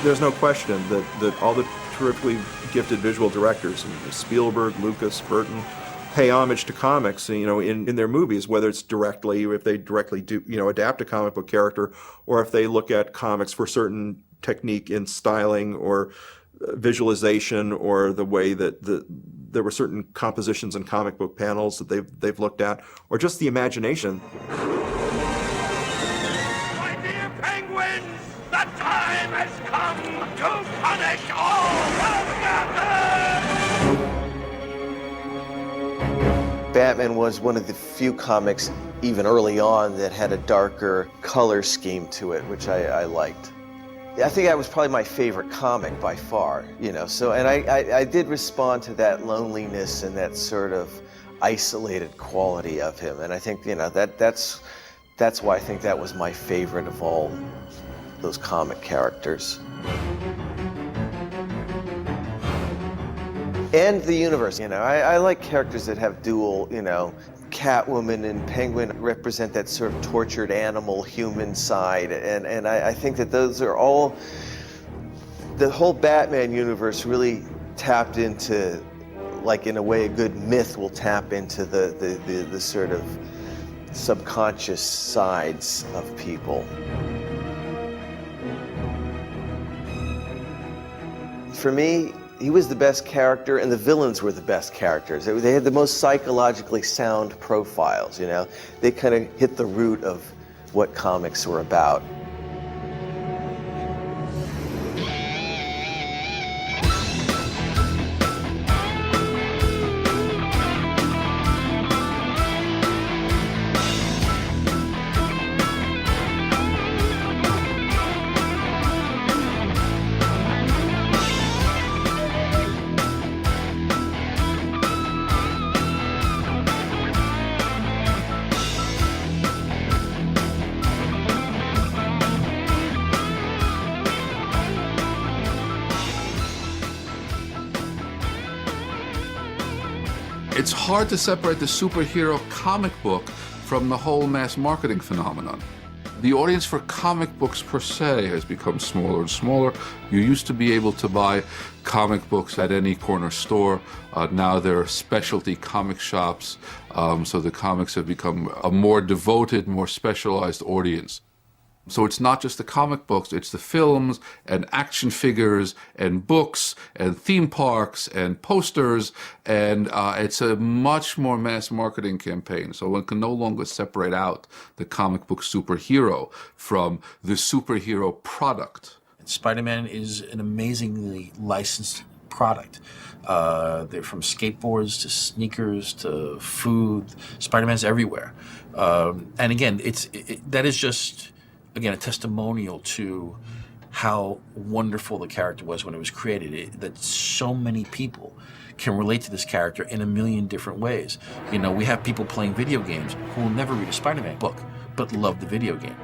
There's no question that all the terrifically gifted visual directors, Spielberg, Lucas, Burton, pay homage to comics, in their movies, whether it's directly, if they directly do, adapt a comic book character, or if they look at comics for certain technique in styling or visualization, or the way that there were certain compositions in comic book panels that they've looked at, or just the imagination. My dear penguins, the time has come to punish all of Gotham! Batman was one of the few comics, even early on, that had a darker color scheme to it, which I liked. I think that was probably my favorite comic by far, so, and I did respond to that loneliness and that sort of isolated quality of him, and I think, that's why I think that was my favorite of all those comic characters. And the universe, I like characters that have dual, Catwoman and Penguin represent that sort of tortured animal human side, and I think that those are all, the whole Batman universe really tapped into, like in a way a good myth will tap into the sort of subconscious sides of people. For me, he was the best character, and the villains were the best characters. They had the most psychologically sound profiles, They kind of hit the root of what comics were about. It's hard to separate the superhero comic book from the whole mass marketing phenomenon. The audience for comic books per se has become smaller and smaller. You used to be able to buy comic books at any corner store. Now there are specialty comic shops, so the comics have become a more devoted, more specialized audience. So it's not just the comic books, it's the films and action figures and books and theme parks and posters, and it's a much more mass marketing campaign. So one can no longer separate out the comic book superhero from the superhero product. Spider-Man is an amazingly licensed product. They're from skateboards to sneakers to food. Spider-Man's everywhere. And again, that is just, again, a testimonial to how wonderful the character was when it was created, that so many people can relate to this character in a million different ways. We have people playing video games who will never read a Spider-Man book, but love the video game.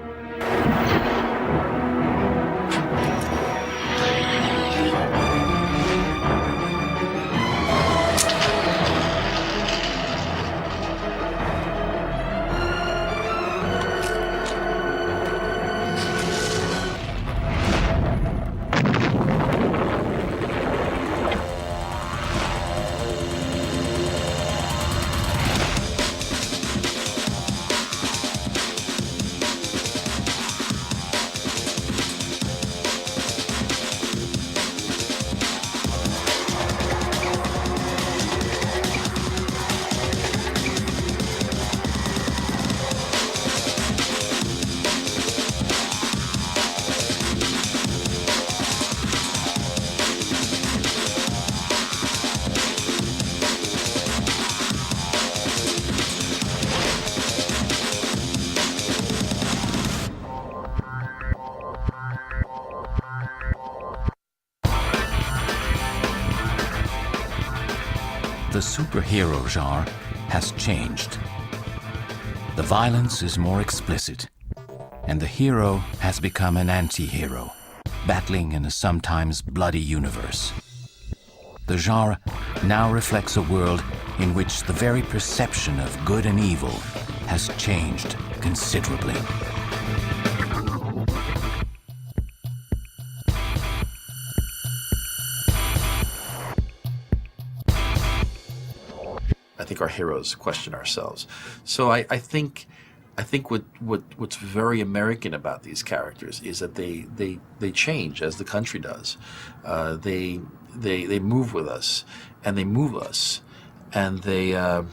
The superhero genre has changed. The violence is more explicit, and the hero has become an anti-hero, battling in a sometimes bloody universe. The genre now reflects a world in which the very perception of good and evil has changed considerably. I think our heroes question ourselves. So I think what's very American about these characters is that they change as the country does. They move with us, and they move us, and they're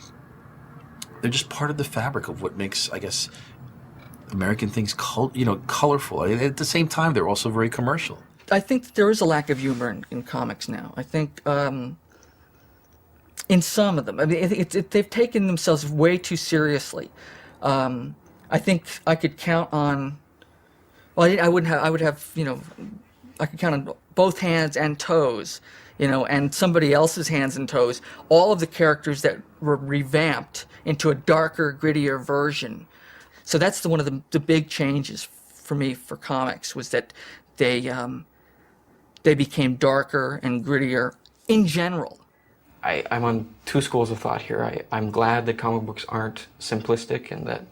just part of the fabric of what makes, I guess, American things colorful. At the same time, they're also very commercial. I think there is a lack of humor in comics now. I think in some of them, I mean, they've taken themselves way too seriously. I think I could count on. Well, I wouldn't have. I would have. I could count on both hands and toes. And somebody else's hands and toes. All of the characters that were revamped into a darker, grittier version. So that's one of the big changes for me for comics, was that they became darker and grittier in general. I'm on two schools of thought here. I'm glad that comic books aren't simplistic and that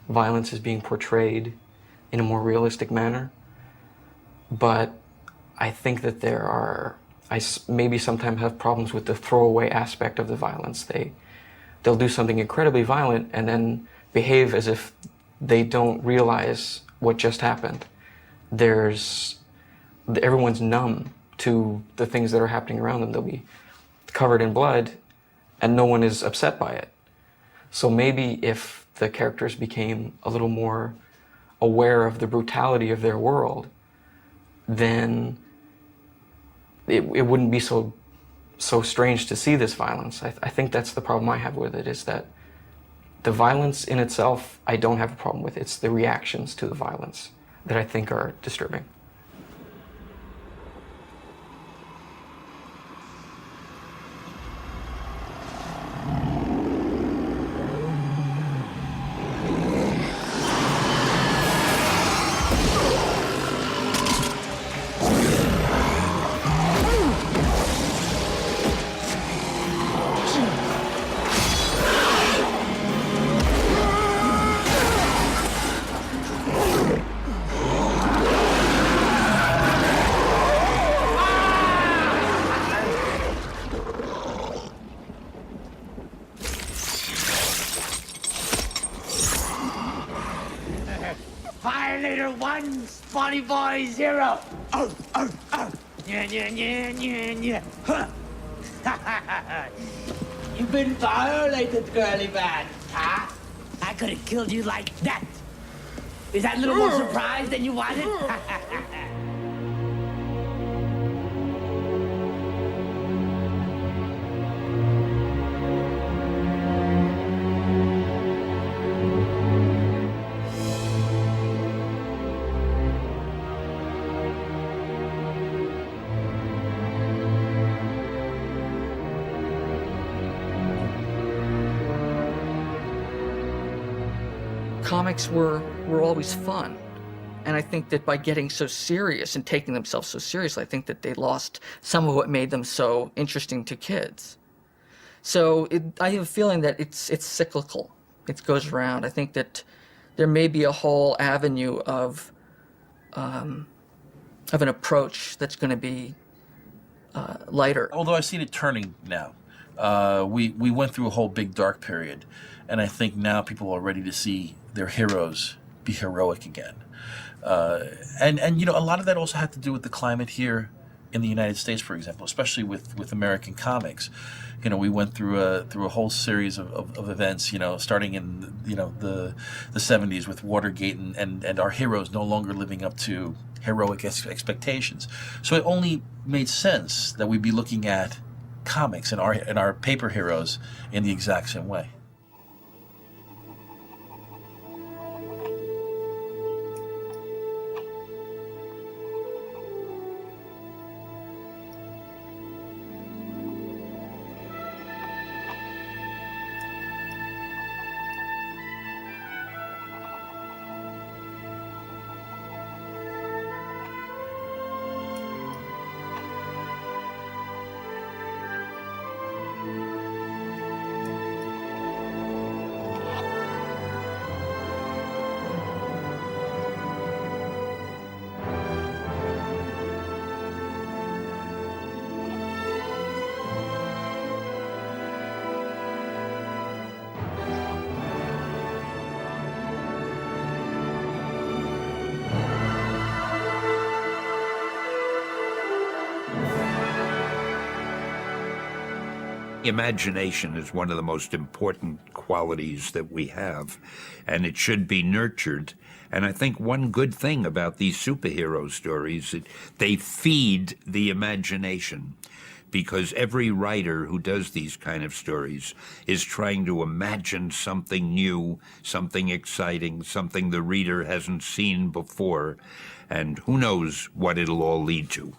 violence is being portrayed in a more realistic manner. But I think that I maybe sometimes have problems with the throwaway aspect of the violence. They'll do something incredibly violent and then behave as if they don't realize what just happened. Everyone's numb to the things that are happening around them. They'll be covered in blood and no one is upset by it. So maybe if the characters became a little more aware of the brutality of their world, then it wouldn't be so strange to see this violence. I think that's the problem I have with it, is that the violence in itself, I don't have a problem with. It's the reactions to the violence that I think are disturbing. Violator 1, Spotty Boy 0. Oh. Yeah. Huh. You've been violated, girly man. Huh? I could have killed you like that. Is that a little more surprise than you wanted? Comics were always fun. And I think that by getting so serious and taking themselves so seriously, I think that they lost some of what made them so interesting to kids. So I have a feeling that it's cyclical. It goes around. I think that there may be a whole avenue of an approach that's going to be lighter. Although I see it turning now. We went through a whole big dark period, and I think now people are ready to see their heroes be heroic again. And a lot of that also had to do with the climate here in the United States, for example, especially with American comics. We went through a whole series of events, starting in the 70s with Watergate and our heroes no longer living up to heroic expectations. So it only made sense that we'd be looking at comics and our paper heroes in the exact same way. Imagination is one of the most important qualities that we have, and it should be nurtured. And I think one good thing about these superhero stories, they feed the imagination, because every writer who does these kind of stories is trying to imagine something new, something exciting, something the reader hasn't seen before, and who knows what it'll all lead to.